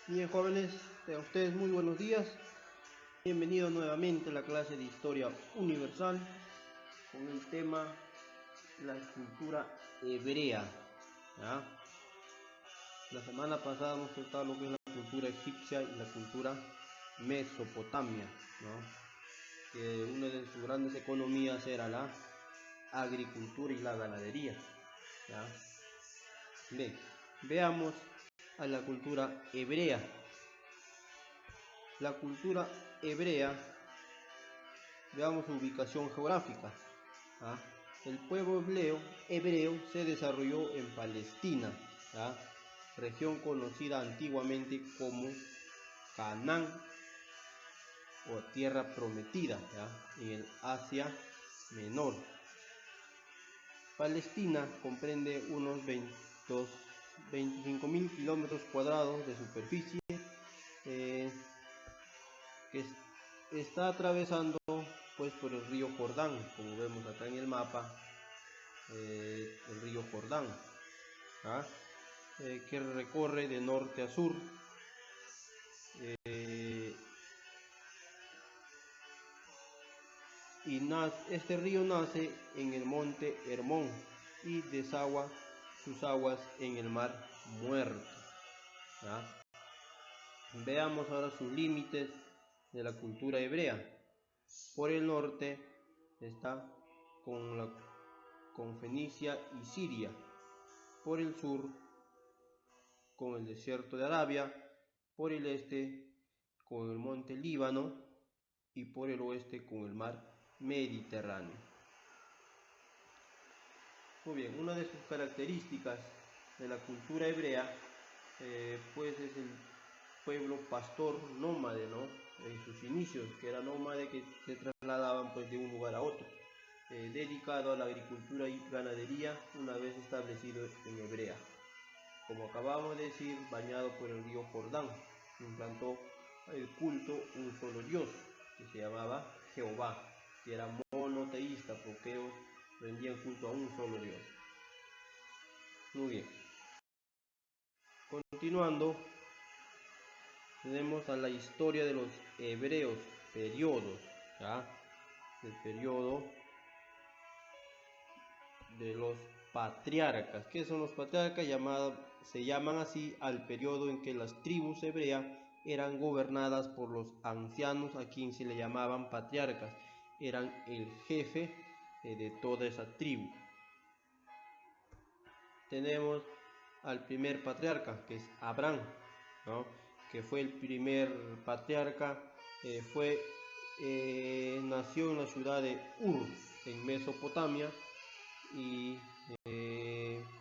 Bien, jóvenes, a ustedes muy buenos días. Bienvenidos nuevamente a la clase de Historia Universal con el tema la cultura hebrea. ¿Ya? La semana pasada hemos tratado lo que es la cultura egipcia y la cultura mesopotamia, ¿no? Que una de sus grandes economías era la agricultura y la ganadería. ¿Ya? Bien, veamos a la cultura hebrea. La cultura hebrea, veamos su ubicación geográfica. ¿Ah? El pueblo hebreo se desarrolló en Palestina, ¿ah? Región conocida antiguamente como Canaán o Tierra Prometida, ¿ah? En el Asia Menor. Palestina comprende unos 25.000 kilómetros cuadrados de superficie, que está atravesando pues por el río Jordán, como vemos acá en el mapa, el río Jordán, ¿ah? Que recorre de norte a sur. Este río nace en el monte Hermón y desagua sus aguas en el mar Muerto, ¿ah? Veamos ahora sus límites de la cultura hebrea. Por el norte está con Fenicia y Siria. Por el sur con el desierto de Arabia. Por el este con el monte Líbano y por el oeste con el mar Mediterráneo. Muy bien, una de sus características de la cultura hebrea pues es el pueblo pastor nómade, ¿no? En sus inicios, que era nómade, que se trasladaban pues de un lugar a otro, dedicado a la agricultura y ganadería una vez establecido en Hebrea. Como acabamos de decir, bañado por el río Jordán, implantó el culto un solo Dios, que se llamaba Jehová, que era monoteísta, porque ellos rendían culto a un solo Dios. Muy bien. Continuando, tenemos a la historia de los hebreos, periodos, ¿ya? El periodo de los patriarcas. ¿Qué son los patriarcas? Se llaman así al periodo en que las tribus hebreas eran gobernadas por los ancianos, a quien se le llamaban patriarcas. Eran el jefe de toda esa tribu. Tenemos al primer patriarca, que es Abraham, ¿no? Que fue el primer patriarca, nació en la ciudad de Ur, en Mesopotamia, y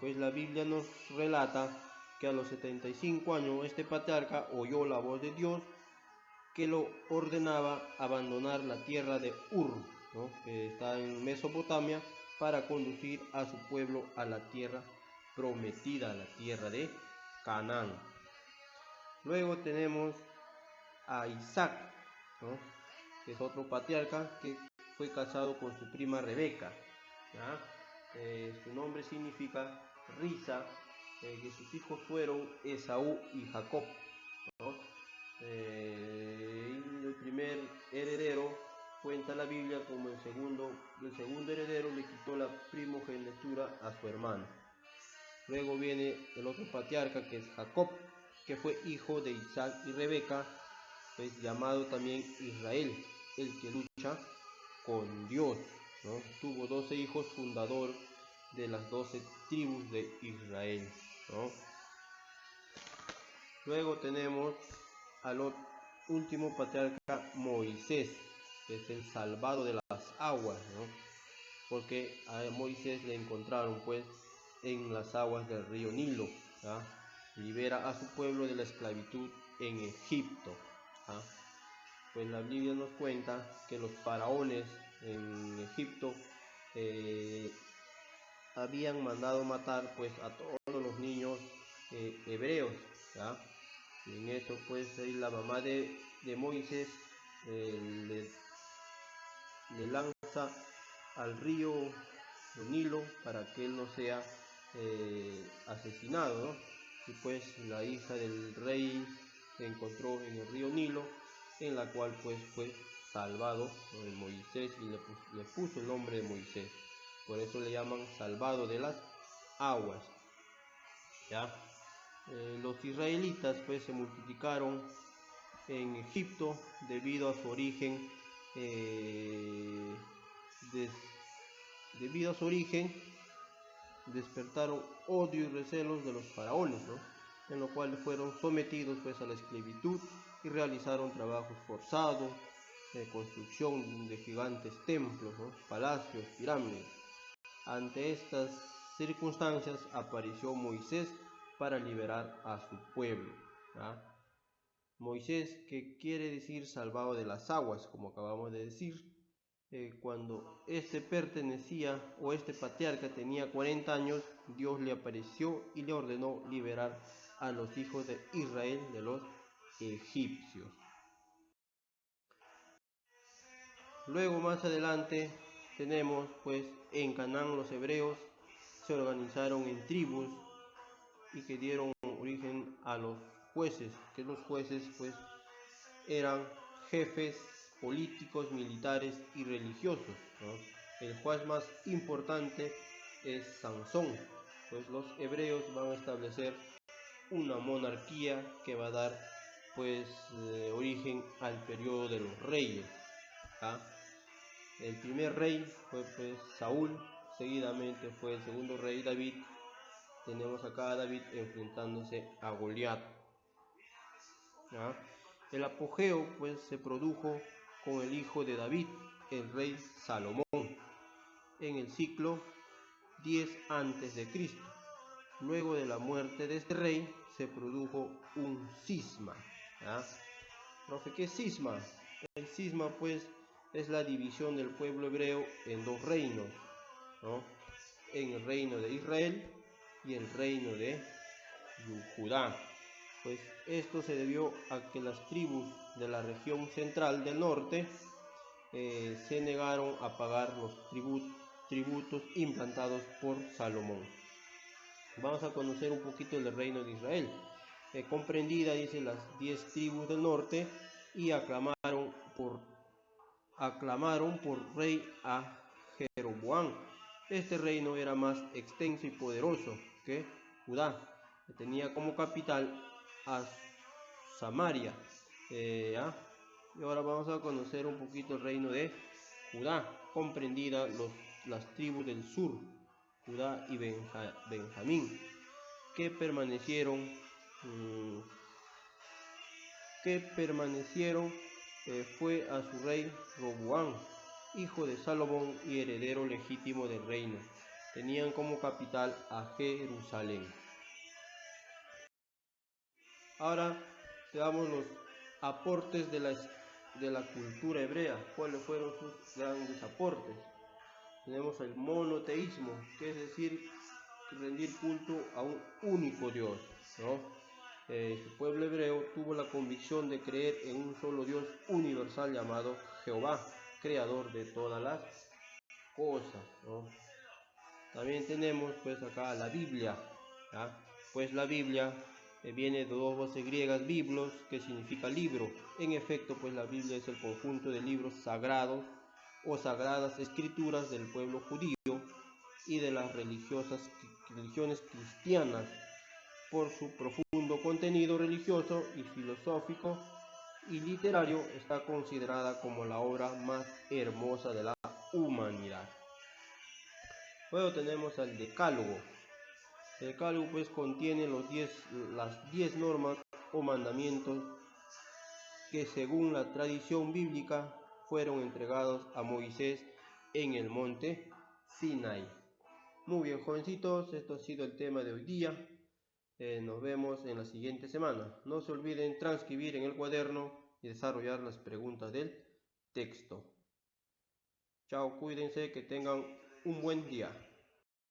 pues la Biblia nos relata que a los 75 años este patriarca oyó la voz de Dios que lo ordenaba abandonar la tierra de Ur, ¿no? Que está en Mesopotamia, para conducir a su pueblo a la tierra prometida, a la tierra de Canaán. Luego tenemos a Isaac, ¿no? Que es otro patriarca que fue casado con su prima Rebeca, ¿ya? Su nombre significa risa, que sus hijos fueron Esaú y Jacob, ¿no? El primer heredero, cuenta la Biblia, como el segundo heredero le quitó la primogenitura a su hermano. Luego viene el otro patriarca, que es Jacob, que fue hijo de Isaac y Rebeca, pues llamado también Israel, el que lucha con Dios, ¿no? Tuvo 12 hijos, fundador de las 12 tribus de Israel, ¿no? Luego tenemos al último patriarca, Moisés, que es el salvado de las aguas, ¿no? Porque a Moisés le encontraron pues en las aguas del río Nilo, ¿ya? Libera a su pueblo de la esclavitud en Egipto, ¿ya? Pues la Biblia nos cuenta que los faraones en Egipto habían mandado matar pues a todos los niños hebreos, ¿ya? Y en eso pues la mamá de Moisés le lanza al río Nilo para que él no sea asesinado, ¿no? Y pues la hija del rey se encontró en el río Nilo, en la cual pues fue salvado Moisés y le puso el nombre de Moisés. Por eso le llaman salvado de las aguas. ¿Ya? Los israelitas pues se multiplicaron en Egipto debido a su origen, despertaron odio y recelos de los faraones, ¿no? En lo cual fueron sometidos pues a la esclavitud y realizaron trabajos forzados, construcción de gigantes templos, ¿no? Palacios, pirámides. Ante estas circunstancias apareció Moisés para liberar a su pueblo, ¿ya? Moisés, que quiere decir salvado de las aguas, como acabamos de decir. Cuando este patriarca tenía 40 años, Dios le apareció y le ordenó liberar a los hijos de Israel de los egipcios. Luego más adelante tenemos pues en Canaán los hebreos se organizaron en tribus y que dieron origen a los jueces, que los jueces pues eran jefes políticos, militares y religiosos, ¿no? El juez más importante es Sansón, pues los hebreos van a establecer una monarquía que va a dar pues origen al periodo de los reyes, ¿ah? El primer rey fue pues Saúl, seguidamente fue el segundo rey David. Tenemos acá a David enfrentándose a Goliat, ¿ah? El apogeo pues se produjo con el hijo de David, el rey Salomón, en el siglo 10 a.C. Luego de la muerte de este rey se produjo un cisma, ¿ah? Profe, ¿qué es cisma? El cisma pues es la división del pueblo hebreo en dos reinos, ¿no? En el reino de Israel y el reino de Judá. Pues esto se debió a que las tribus de la región central del norte se negaron a pagar los tributos implantados por Salomón. Vamos a conocer un poquito del reino de Israel. Comprendida, dice, las 10 tribus del norte, y aclamaron por rey a Jeroboam. Este reino era más extenso y poderoso que Judá, que tenía como capital a Samaria. Y ahora vamos a conocer un poquito el reino de Judá, comprendida las tribus del sur, Judá y Benjamín, que permanecieron fue a su rey Roboam, hijo de Salomón y heredero legítimo del reino. Tenían como capital a Jerusalén. Ahora veamos los aportes de la cultura hebrea. ¿Cuáles fueron sus grandes aportes? Tenemos el monoteísmo, que es decir, rendir culto a un único Dios, ¿no? El pueblo hebreo tuvo la convicción de creer en un solo Dios universal llamado Jehová, creador de todas las cosas, ¿no? También tenemos pues acá la Biblia, ¿ya? Pues la Biblia viene de dos voces griegas, biblos, que significa libro. En efecto, pues la Biblia es el conjunto de libros sagrados o sagradas escrituras del pueblo judío y de las religiones cristianas. Por su profundo contenido religioso y filosófico y literario, está considerada como la obra más hermosa de la humanidad. Luego tenemos al Decálogo. El Decálogo pues contiene las 10 normas o mandamientos que según la tradición bíblica fueron entregados a Moisés en el monte Sinai. Muy bien, jovencitos, esto ha sido el tema de hoy día. Nos vemos en la siguiente semana. No se olviden transcribir en el cuaderno y desarrollar las preguntas del texto. Chao, cuídense, que tengan un buen día.